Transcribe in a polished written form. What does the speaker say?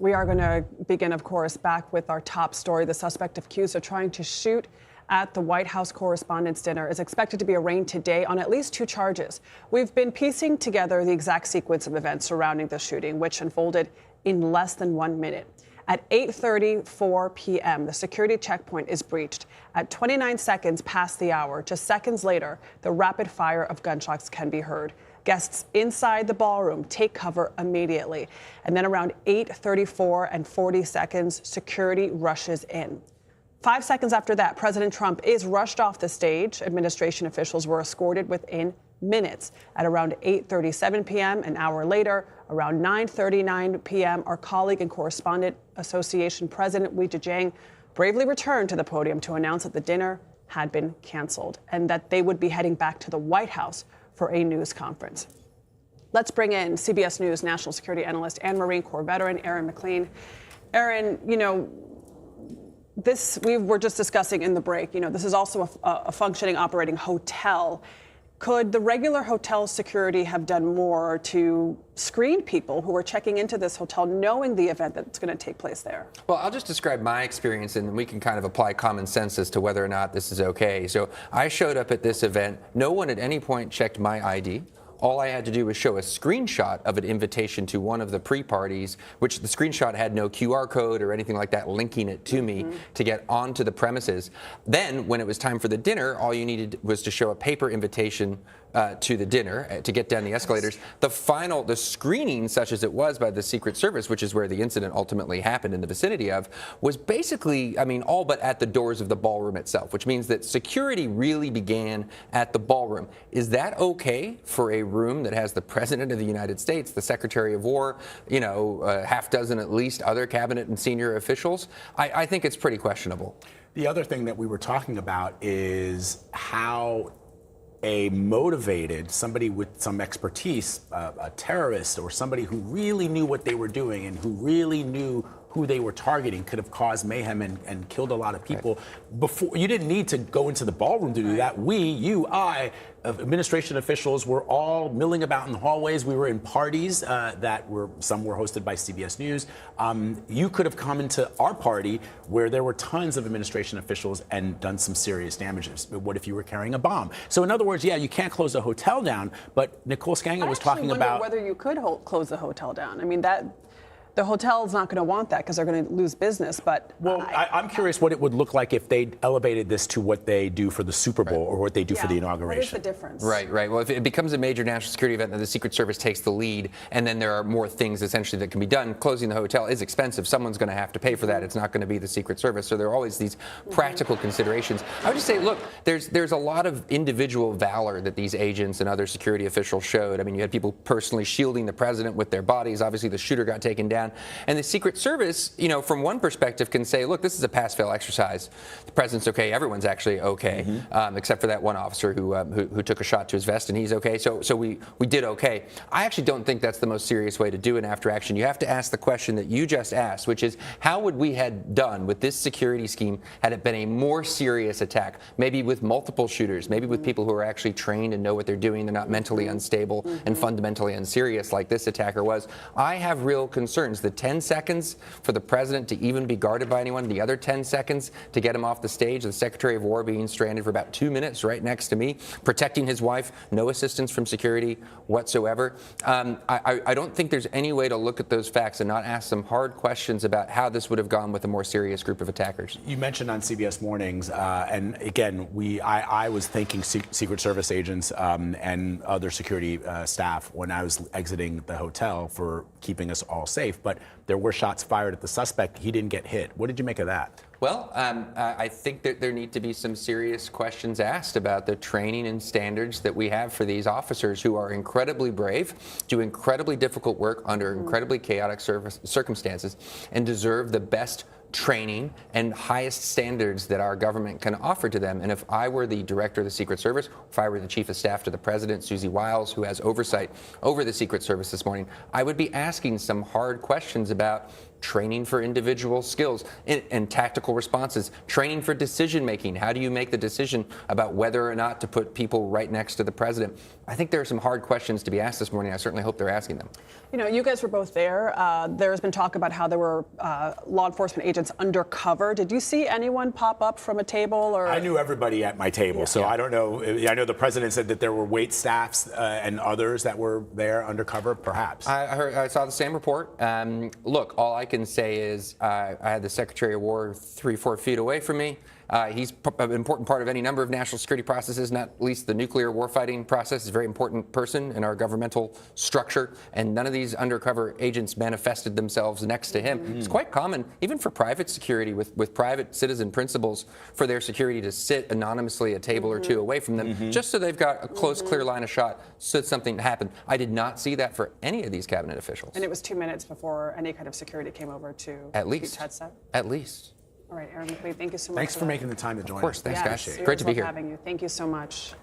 We are going to begin, of course, back with our top story. The suspect accused of trying to shoot at the White House Correspondents Dinner is expected to be arraigned today on at least 2 charges. We've been piecing together the exact sequence of events surrounding the shooting, which unfolded in less than 1 minute. At 8:34 p.m., the security checkpoint is breached. At 29 seconds past the hour, just seconds later, the rapid fire of gunshots can be heard. Guests inside the ballroom take cover immediately. And then around 8:34 and 40 seconds, security rushes in. 5 seconds after that, President Trump is rushed off the stage. Administration officials were escorted within minutes. At around 8:37 p.m., an hour later, around 9:39 p.m., our colleague and Correspondent Association President Wei Jiang bravely returned to the podium to announce that the dinner had been canceled and that they would be heading back to the White House for a news conference. Let's bring in CBS News national security analyst and Marine Corps veteran Aaron MacLean. Aaron, this we were just discussing in the break. This is also a functioning, operating hotel. Could the regular hotel security have done more to screen people who are checking into this hotel knowing the event that's going to take place there? Well, I'll just describe my experience, and we can kind of apply common sense as to whether or not this is okay. So I showed up at this event. No one at any point checked my ID. All I had to do was show a screenshot of an invitation to one of the pre-parties, which the screenshot had no QR code or anything like that linking it to me to get onto the premises. Then, when it was time for the dinner, all you needed was to show a paper invitation to the dinner to get down the escalators. The screening, such as it was by the Secret Service, which is where the incident ultimately happened in the vicinity of, was basically, all but at the doors of the ballroom itself, which means that security really began at the ballroom. Is that okay for a room that has the President of the United States, the Secretary of War, a half dozen at least other cabinet and senior officials? I think it's pretty questionable. The other thing that we were talking about is how a motivated, somebody with some expertise, a terrorist or somebody who really knew what they were doing and who really knew who they were targeting could have caused mayhem and killed a lot of people. Right. Before, you didn't need to go into the ballroom to do that. We, you, I, administration officials were all milling about in the hallways. We were in parties some were hosted by CBS News. You could have come into our party where there were tons of administration officials and done some serious damages. What if you were carrying a bomb? So in other words, yeah, you can't close a hotel down, but Nicole Skanga was talking about whether you could close the hotel down. The hotel's not going to want that because they're going to lose business. But I'm curious what it would look like if they elevated this to what they do for the Super Bowl or what they do for the inauguration. What is the difference? Right. Well, if it becomes a major national security event, then the Secret Service takes the lead, and then there are more things essentially that can be done. Closing the hotel is expensive. Someone's going to have to pay for that. It's not going to be the Secret Service. So there are always these practical considerations. I would just say, look, there's a lot of individual valor that these agents and other security officials showed. You had people personally shielding the president with their bodies. Obviously, the shooter got taken down. And the Secret Service, from one perspective, can say, look, this is a pass-fail exercise. The president's okay. Everyone's actually okay, except for that one officer who took a shot to his vest, and he's okay. So we did okay. I actually don't think that's the most serious way to do an after-action. You have to ask the question that you just asked, which is, how would we have done with this security scheme had it been a more serious attack? Maybe with multiple shooters, maybe with people who are actually trained and know what they're doing. They're not mentally unstable and fundamentally unserious like this attacker was. I have real concerns. The 10 seconds for the president to even be guarded by anyone, the other 10 seconds to get him off the stage, the Secretary of War being stranded for about 2 minutes right next to me, protecting his wife, no assistance from security whatsoever. I don't think there's any way to look at those facts and not ask some hard questions about how this would have gone with a more serious group of attackers. You mentioned on CBS Mornings, and again, I was thanking Secret Service agents and other security staff when I was exiting the hotel for keeping us all safe, but there were shots fired at the suspect. He didn't get hit. What did you make of that? Well, I think that there need to be some serious questions asked about the training and standards that we have for these officers who are incredibly brave, do incredibly difficult work under incredibly chaotic circumstances, and deserve the best training and highest standards that our government can offer to them. And if I were the director of the Secret Service, if I were the chief of staff to the president, Susie Wiles, who has oversight over the Secret Service this morning, I would be asking some hard questions about training for individual skills and tactical responses, training for decision making. How do you make the decision about whether or not to put people right next to the president? I think there are some hard questions to be asked this morning. I certainly hope they're asking them. You know, you guys were both there. There's been talk about how there were law enforcement agents undercover. Did you see anyone pop up from a table? Or I knew everybody at my table, so I don't know. I know the president said that there were wait staffs and others that were there undercover, perhaps. I saw the same report. Look, all I can say is I had the Secretary of War 3-4 feet away from me. He's an important part of any number of national security processes, not least the nuclear warfighting process. He's a very important person in our governmental structure, and none of these undercover agents manifested themselves next to him. It's quite common, even for private security, with private citizen principals, for their security to sit anonymously a table or two away from them, just so they've got a close, clear line of shot should something happen. I did not see that for any of these cabinet officials. And it was 2 minutes before any kind of security came over to At least. Pete's headset? At least. All right, Aaron MacLean, thank you so much. Thanks for making the time to join us. Of course, thanks, Yes, guys. we Great to be always here. love having you. Thank you so much.